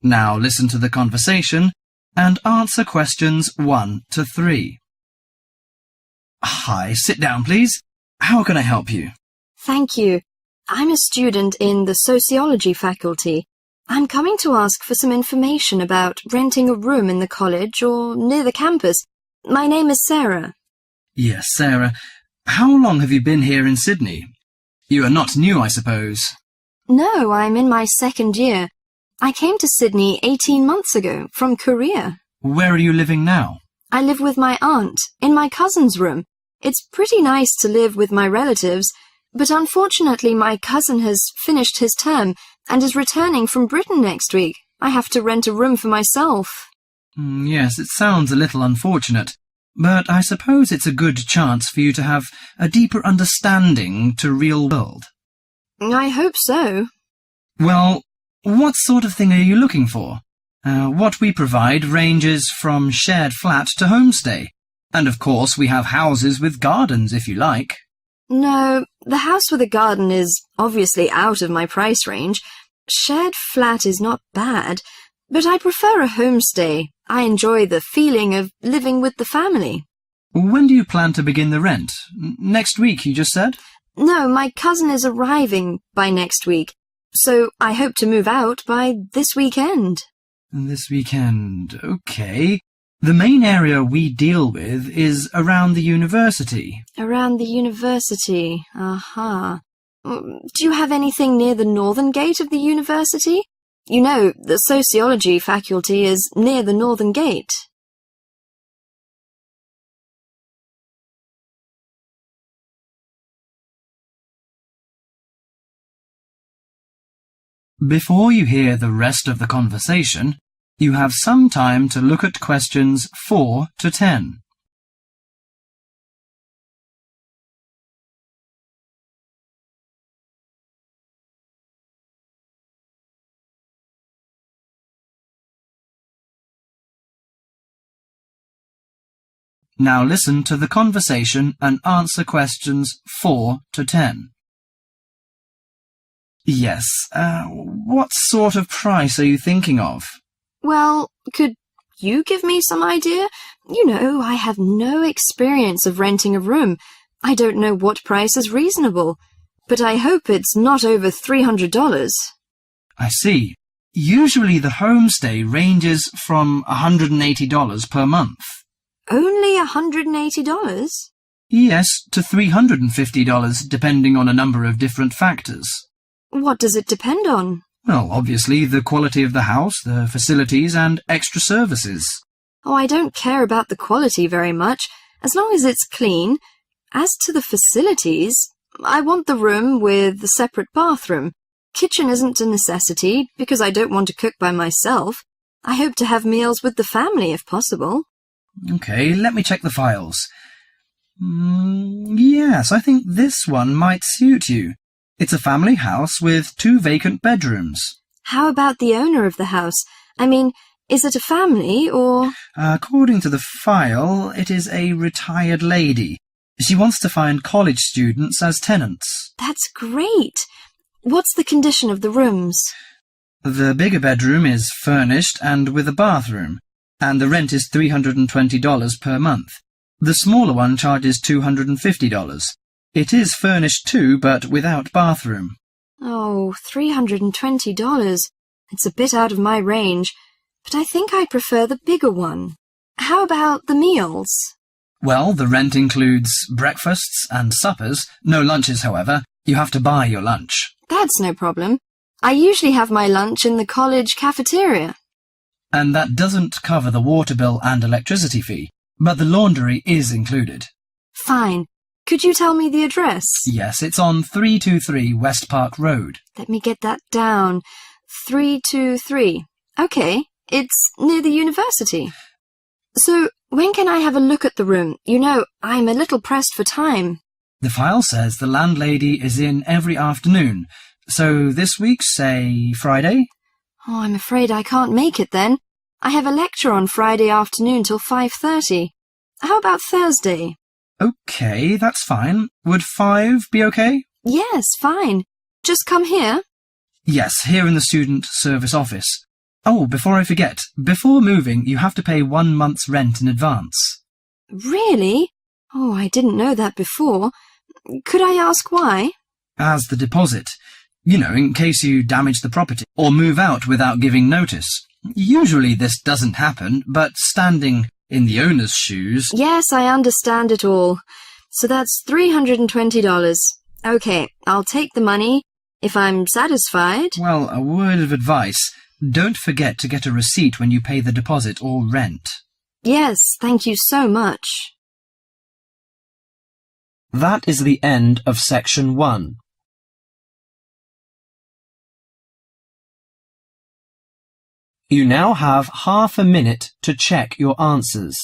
Now listen to the conversation and answer questions 1 to 3. Hi, sit down, please. How can I help you? Thank you. I'm a student in the sociology faculty. I'm coming to ask for some information about renting a room in the college or near the campus. My name is Sarah. Yes, Sarah. How long have you been here in Sydney? You are not new, I suppose. No, I'm in my 2nd year. I came to Sydney 18 months ago from Korea. Where are you living now? I live with my aunt in my cousin's room. It's pretty nice to live with my relatives, but unfortunately my cousin has finished his term and is returning from Britain next week. I have to rent a room for myself. Yes, it sounds a little unfortunate, but I suppose it's a good chance for you to have a deeper understanding to real world. I hope so. Well, what sort of thing are you looking for? What we provide ranges from shared flat to homestay. And of course we have houses with gardens if you like. No, the house with a garden is obviously out of my price range. Shared flat is not bad, but I prefer a homestay. I enjoy the feeling of living with the family. When do you plan to begin the rent? Next week, you just said? No, my cousin is arriving by next week, so I hope to move out by this weekend. This weekend, okay. The main area we deal with is around the university. Around the university, aha. Do you have anything near the northern gate of the university? You know, the sociology faculty is near the northern gate. Before you hear the rest of the conversation, you have some time to look at questions 4 to 10. Now listen to the conversation and answer questions 4 to 10. Yes, what sort of price are you thinking of? Well, could you give me some idea? You know, I have no experience of renting a room. I don't know what price is reasonable, but I hope it's not over $300. I see. Usually the homestay ranges from $180 per month. Only $180? Yes, to $350 depending on a number of different factors. What does it depend on? Well, obviously the quality of the house, the facilities and extra services. Oh, I don't care about the quality very much, as long as it's clean. As to the facilities, I want the room with the separate bathroom. Kitchen isn't a necessity, because I don't want to cook by myself. I hope to have meals with the family if possible. Okay, let me check the files. Yes, I think this one might suit you. It's a family house with 2 vacant bedrooms. How about the owner of the house? I mean, is it a family or... According to the file, it is a retired lady. She wants to find college students as tenants. That's great. What's the condition of the rooms? The bigger bedroom is furnished and with a bathroom, and the rent is $320 per month. The smaller one charges $250. It is furnished too, but without bathroom. Oh, $320. It's a bit out of my range, but I think I prefer the bigger one. How about the meals? Well, the rent includes breakfasts and suppers. No lunches, however. You have to buy your lunch. That's no problem. I usually have my lunch in the college cafeteria. And that doesn't cover the water bill and electricity fee, but the laundry is included. Fine. Could you tell me the address? Yes, it's on 323 West Park Road. Let me get that down. 323. Okay, it's near the university. So, when can I have a look at the room? You know, I'm a little pressed for time. The file says the landlady is in every afternoon. So this week, say, Friday? Oh, I'm afraid I can't make it then. I have a lecture on Friday afternoon till 5:30. How about Thursday? Okay, that's fine. Would 5 be okay? Yes, fine. Just come here. Yes, here in the student service office. Oh, before I forget, before moving you have to pay 1 month's rent in advance. Really? Oh, I didn't know that before. Could I ask why? As the deposit. You know, in case you damage the property or move out without giving notice. Usually this doesn't happen, but standing in the owner's shoes... Yes, I understand it all. So that's $320. Okay, I'll take the money. If I'm satisfied... Well, a word of advice. Don't forget to get a receipt when you pay the deposit or rent. Yes, thank you so much. That is the end of section 1. You now have half a minute to check your answers.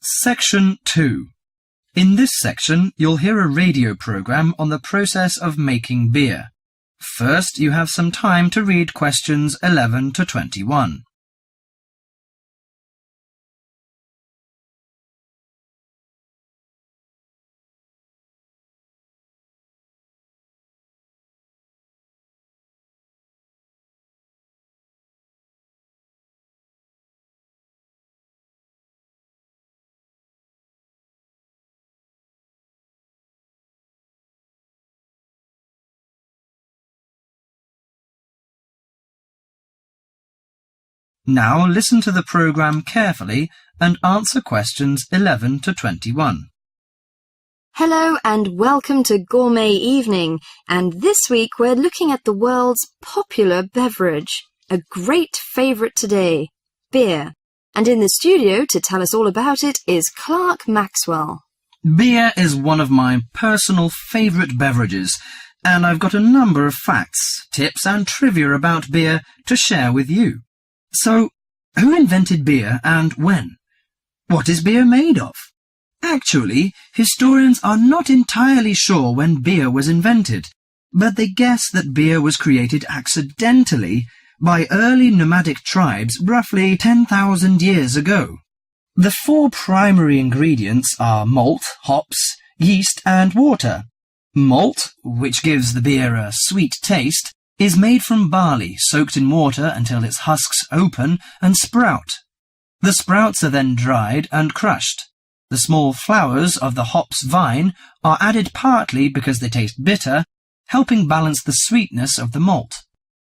Section 2. In this section, you'll hear a radio program on the process of making beer. First, you have some time to read questions 11 to 21. Now listen to the program carefully and answer questions 11 to 21. Hello and welcome to Gourmet Evening, and this week we're looking at the world's popular beverage, a great favourite today, beer. And in the studio to tell us all about it is Clark Maxwell. Beer is one of my personal favourite beverages, and I've got a number of facts, tips and trivia about beer to share with you. So, who invented beer and when? What is beer made of? Actually, historians are not entirely sure when beer was invented, but they guess that beer was created accidentally by early nomadic tribes roughly 10,000 years ago. The 4 primary ingredients are malt, hops, yeast and water. Malt, which gives the beer a sweet taste, is made from barley soaked in water until its husks open and sprout. The sprouts are then dried and crushed. The small flowers of the hops vine are added partly because they taste bitter, helping balance the sweetness of the malt.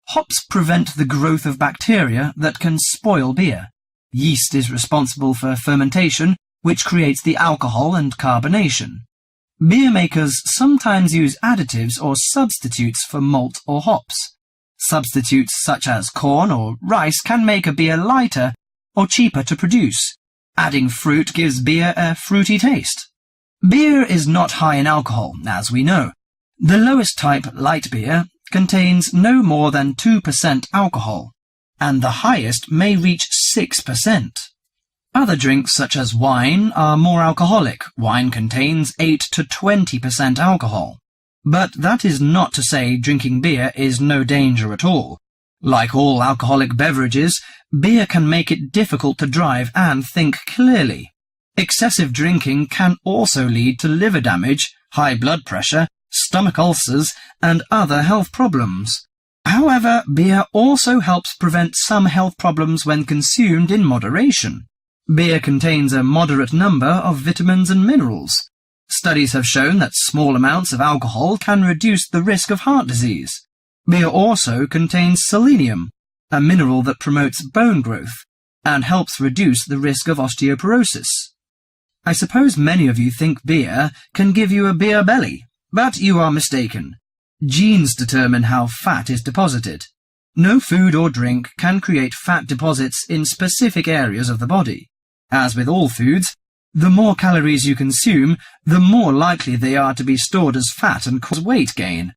Hops prevent the growth of bacteria that can spoil beer. Yeast is responsible for fermentation, which creates the alcohol and carbonation. Beer makers sometimes use additives or substitutes for malt or hops. Substitutes such as corn or rice can make a beer lighter or cheaper to produce. Adding fruit gives beer a fruity taste. Beer is not high in alcohol, as we know. The lowest type, light beer, contains no more than 2% alcohol, and the highest may reach 6%. Other drinks such as wine are more alcoholic. Wine contains 8 to 20% alcohol. But that is not to say drinking beer is no danger at all. Like all alcoholic beverages, beer can make it difficult to drive and think clearly. Excessive drinking can also lead to liver damage, high blood pressure, stomach ulcers, and other health problems. However, beer also helps prevent some health problems when consumed in moderation. Beer contains a moderate number of vitamins and minerals. Studies have shown that small amounts of alcohol can reduce the risk of heart disease. Beer also contains selenium, a mineral that promotes bone growth and helps reduce the risk of osteoporosis. I suppose many of you think beer can give you a beer belly, but you are mistaken. Genes determine how fat is deposited. No food or drink can create fat deposits in specific areas of the body. As with all foods, the more calories you consume, the more likely they are to be stored as fat and cause weight gain.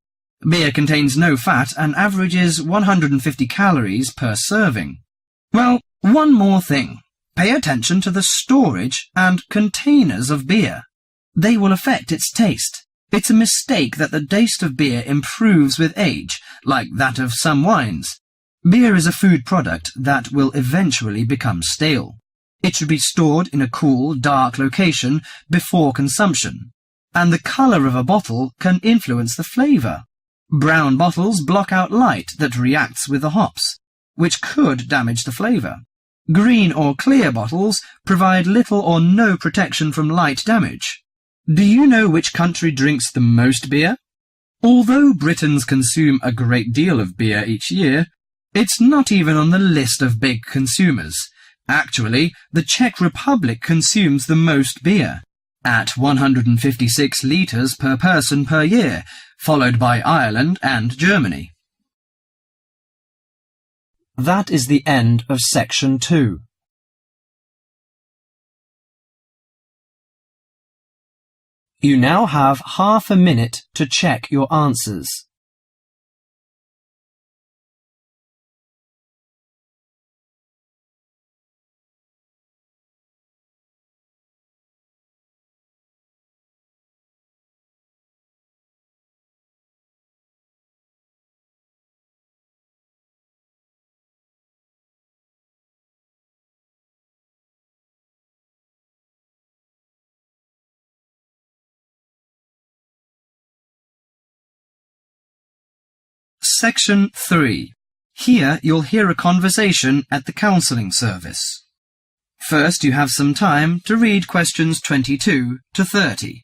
Beer contains no fat and averages 150 calories per serving. Well, one more thing. Pay attention to the storage and containers of beer. They will affect its taste. It's a mistake that the taste of beer improves with age, like that of some wines. Beer is a food product that will eventually become stale. It should be stored in a cool, dark location before consumption. And the colour of a bottle can influence the flavour. Brown bottles block out light that reacts with the hops, which could damage the flavour. Green or clear bottles provide little or no protection from light damage. Do you know which country drinks the most beer? Although Britons consume a great deal of beer each year, it's not even on the list of big consumers. Actually, the Czech Republic consumes the most beer, at 156 litres per person per year, followed by Ireland and Germany. That is the end of section 2. You now have half a minute to check your answers. Section 3. Here you'll hear a conversation at the counselling service. First, you have some time to read questions 22 to 30.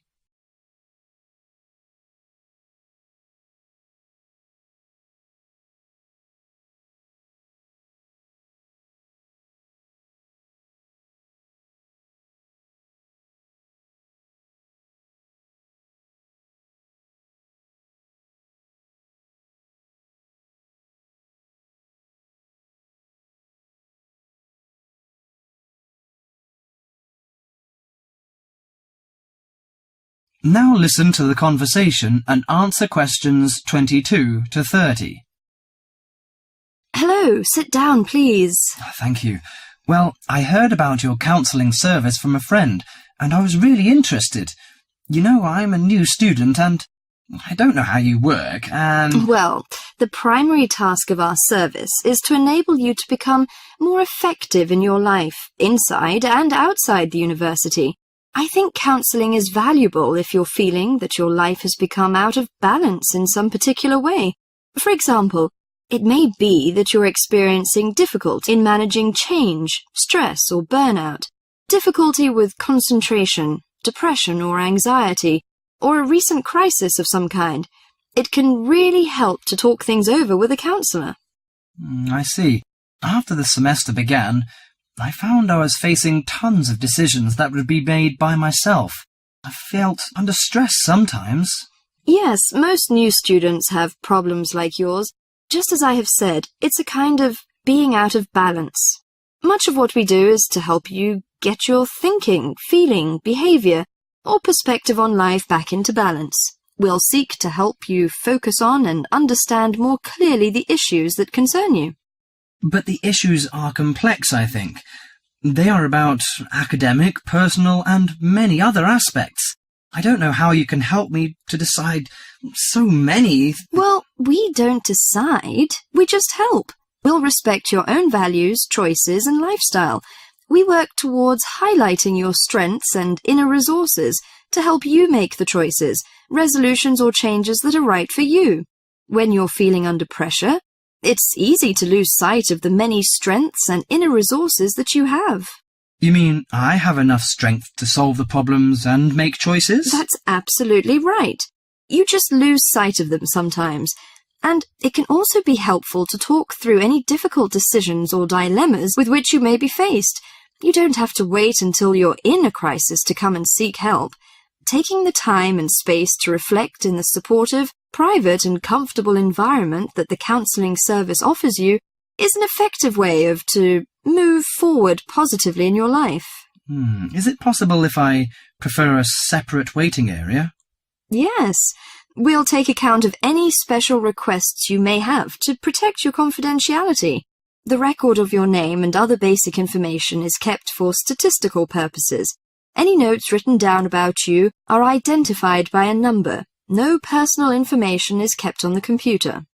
Now listen to the conversation and answer questions 22 to 30. Hello, sit down, please. Thank you. Well, I heard about your counselling service from a friend, and I was really interested. You know, I'm a new student, and I don't know how you work, and... Well, the primary task of our service is to enable you to become more effective in your life, inside and outside the university. I think counselling is valuable if you're feeling that your life has become out of balance in some particular way. For example, it may be that you're experiencing difficulty in managing change, stress or burnout, difficulty with concentration, depression or anxiety, or a recent crisis of some kind. It can really help to talk things over with a counsellor. I see. After the semester began, I found I was facing tons of decisions that would be made by myself. I felt under stress sometimes. Yes, most new students have problems like yours. Just as I have said, it's a kind of being out of balance. Much of what we do is to help you get your thinking, feeling, behaviour, or perspective on life back into balance. We'll seek to help you focus on and understand more clearly the issues that concern you. But the issues are complex, I think. They are about academic, personal, and many other aspects. I don't know how you can help me to decide so many... Well, we don't decide. We just help. We'll respect your own values, choices, and lifestyle. We work towards highlighting your strengths and inner resources to help you make the choices, resolutions, or changes that are right for you. When you're feeling under pressure, it's easy to lose sight of the many strengths and inner resources that you have. You mean I have enough strength to solve the problems and make choices? That's absolutely right. You just lose sight of them sometimes. And it can also be helpful to talk through any difficult decisions or dilemmas with which you may be faced. You don't have to wait until you're in a crisis to come and seek help. Taking the time and space to reflect in the supportive, private and comfortable environment that the counselling service offers you is an effective way to move forward positively in your life. Is it possible if I prefer a separate waiting area? Yes. We'll take account of any special requests you may have to protect your confidentiality. The record of your name and other basic information is kept for statistical purposes. Any notes written down about you are identified by a number. No personal information is kept on the computer.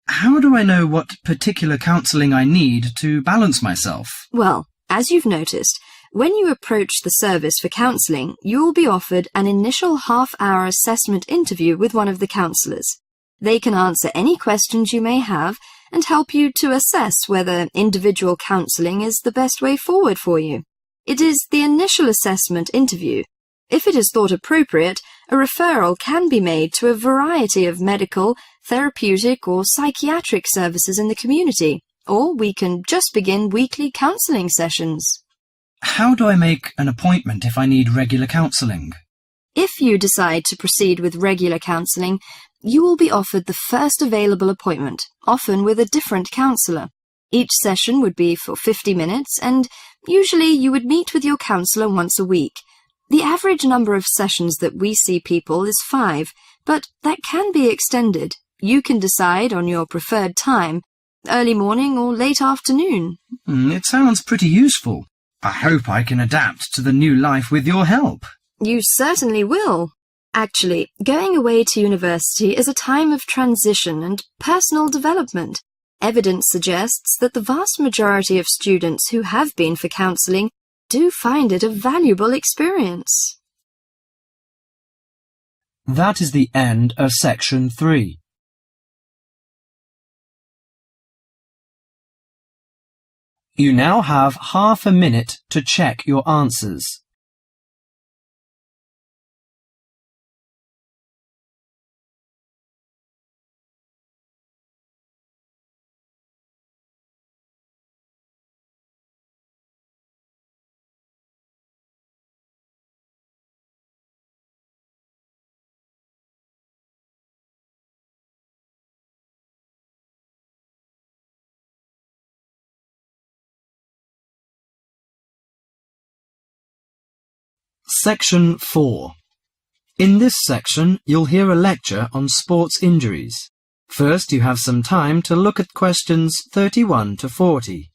How do I know what particular counselling I need to balance myself? Well, as you've noticed, when you approach the service for counselling, you will be offered an initial half-hour assessment interview with one of the counsellors. They can answer any questions you may have and help you to assess whether individual counselling is the best way forward for you. It is the initial assessment interview. If it is thought appropriate, a referral can be made to a variety of medical, therapeutic or psychiatric services in the community, or we can just begin weekly counselling sessions. How do I make an appointment if I need regular counselling? If you decide to proceed with regular counselling, you will be offered the first available appointment, often with a different counsellor. Each session would be for 50 minutes, and usually you would meet with your counsellor once a week. The average number of sessions that we see people is 5, but that can be extended. You can decide on your preferred time, early morning or late afternoon. It sounds pretty useful. I hope I can adapt to the new life with your help. You certainly will. Actually, going away to university is a time of transition and personal development. Evidence suggests that the vast majority of students who have been for counselling do find it a valuable experience. That is the end of section 3. You now have half a minute to check your answers. Section 4. In this section, you'll hear a lecture on sports injuries. First, you have some time to look at questions 31 to 40.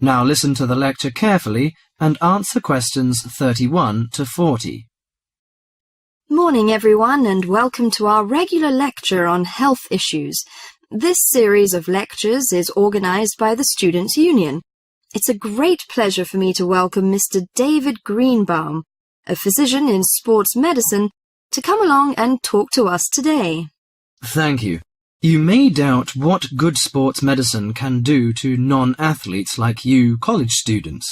Now listen to the lecture carefully and answer questions 31 to 40. Morning everyone, and welcome to our regular lecture on health issues. This series of lectures is organised by the Students' Union. It's a great pleasure for me to welcome Mr. David Greenbaum, a physician in sports medicine, to come along and talk to us today. Thank you. You may doubt what good sports medicine can do to non-athletes like you college students.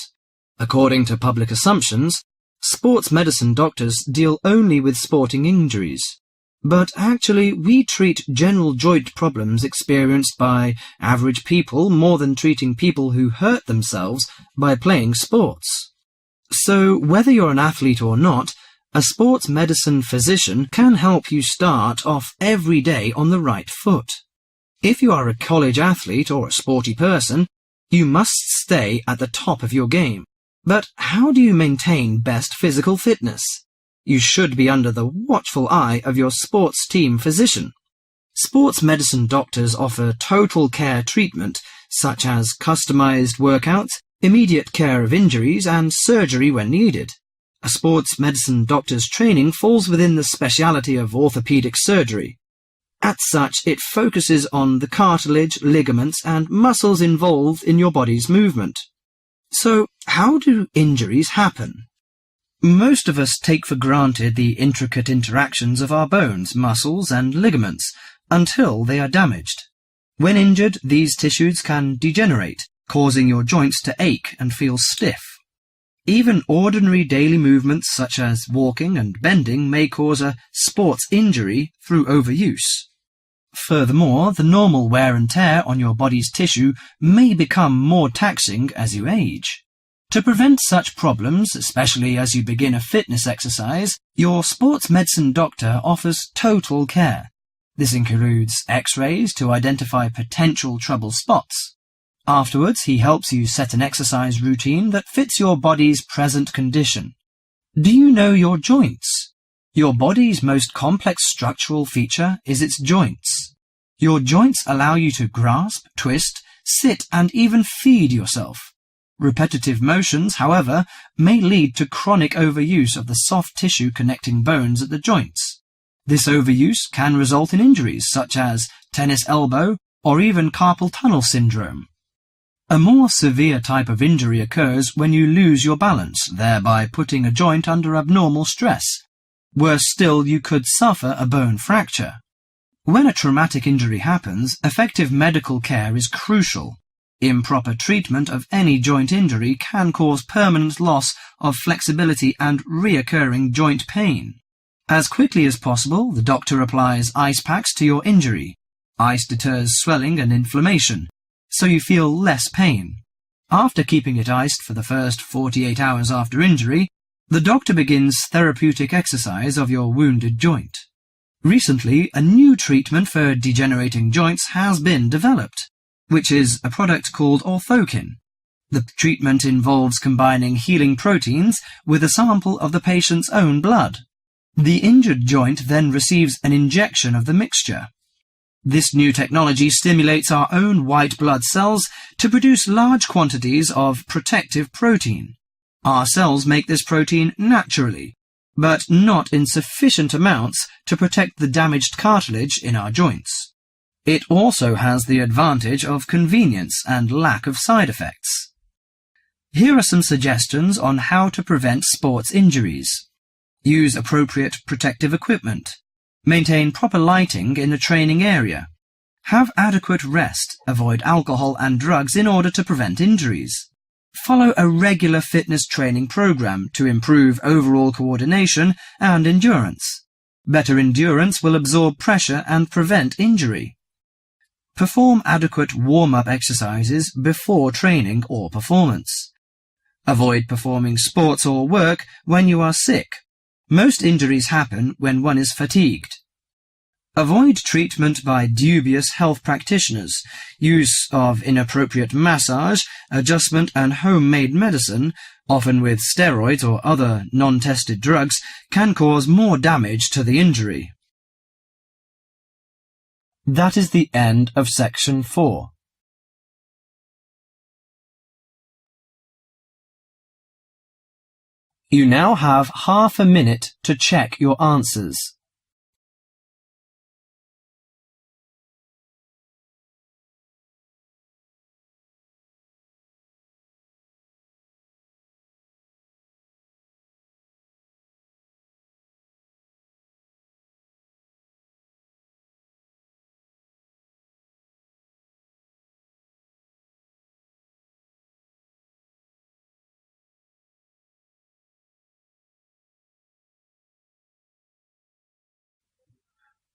According to public assumptions, sports medicine doctors deal only with sporting injuries. But actually, we treat general joint problems experienced by average people more than treating people who hurt themselves by playing sports. So, whether you're an athlete or not, a sports medicine physician can help you start off every day on the right foot. If you are a college athlete or a sporty person, you must stay at the top of your game. But how do you maintain best physical fitness? You should be under the watchful eye of your sports team physician. Sports medicine doctors offer total care treatment, such as customized workouts, immediate care of injuries, and surgery when needed. A sports medicine doctor's training falls within the specialty of orthopedic surgery. As such, it focuses on the cartilage, ligaments, and muscles involved in your body's movement. So, how do injuries happen? Most of us take for granted the intricate interactions of our bones, muscles, and ligaments until they are damaged. When injured, these tissues can degenerate, causing your joints to ache and feel stiff. Even ordinary daily movements such as walking and bending may cause a sports injury through overuse. Furthermore, the normal wear and tear on your body's tissue may become more taxing as you age. To prevent such problems, especially as you begin a fitness exercise, your sports medicine doctor offers total care. This includes X-rays to identify potential trouble spots. Afterwards, he helps you set an exercise routine that fits your body's present condition. Do you know your joints? Your body's most complex structural feature is its joints. Your joints allow you to grasp, twist, sit, and even feed yourself. Repetitive motions, however, may lead to chronic overuse of the soft tissue connecting bones at the joints. This overuse can result in injuries such as tennis elbow or even carpal tunnel syndrome. A more severe type of injury occurs when you lose your balance, thereby putting a joint under abnormal stress. Worse still, you could suffer a bone fracture. When a traumatic injury happens, effective medical care is crucial. Improper treatment of any joint injury can cause permanent loss of flexibility and recurring joint pain. As quickly as possible, the doctor applies ice packs to your injury. Ice deters swelling and inflammation, so you feel less pain. After keeping it iced for the first 48 hours after injury, the doctor begins therapeutic exercise of your wounded joint. Recently, a new treatment for degenerating joints has been developed, which is a product called orthokin. The treatment involves combining healing proteins with a sample of the patient's own blood. The injured joint then receives an injection of the mixture. This new technology stimulates our own white blood cells to produce large quantities of protective protein. Our cells make this protein naturally, but not in sufficient amounts to protect the damaged cartilage in our joints. It also has the advantage of convenience and lack of side effects. Here are some suggestions on how to prevent sports injuries. Use appropriate protective equipment. Maintain proper lighting in the training area. Have adequate rest. Avoid alcohol and drugs in order to prevent injuries. Follow a regular fitness training program to improve overall coordination and endurance. Better endurance will absorb pressure and prevent injury. Perform adequate warm-up exercises before training or performance. Avoid performing sports or work when you are sick. Most injuries happen when one is fatigued. Avoid treatment by dubious health practitioners. Use of inappropriate massage, adjustment and homemade medicine, often with steroids or other non-tested drugs, can cause more damage to the injury. That is the end of section 4. You now have half a minute to check your answers.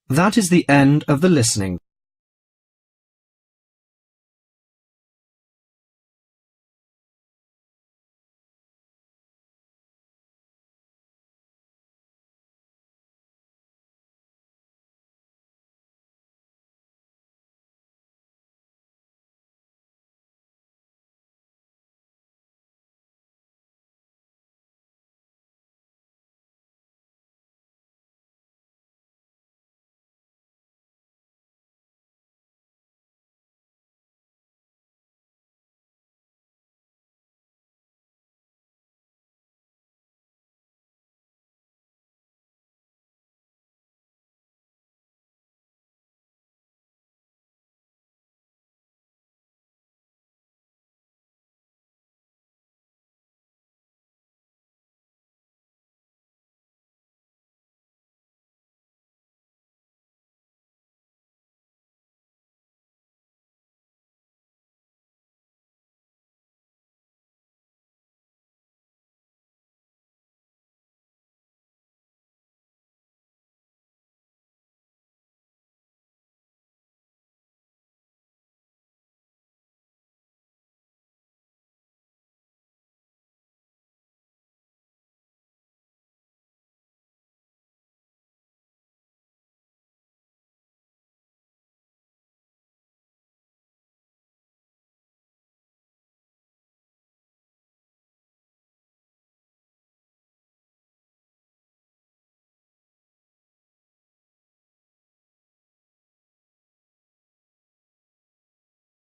That is the end of the listening.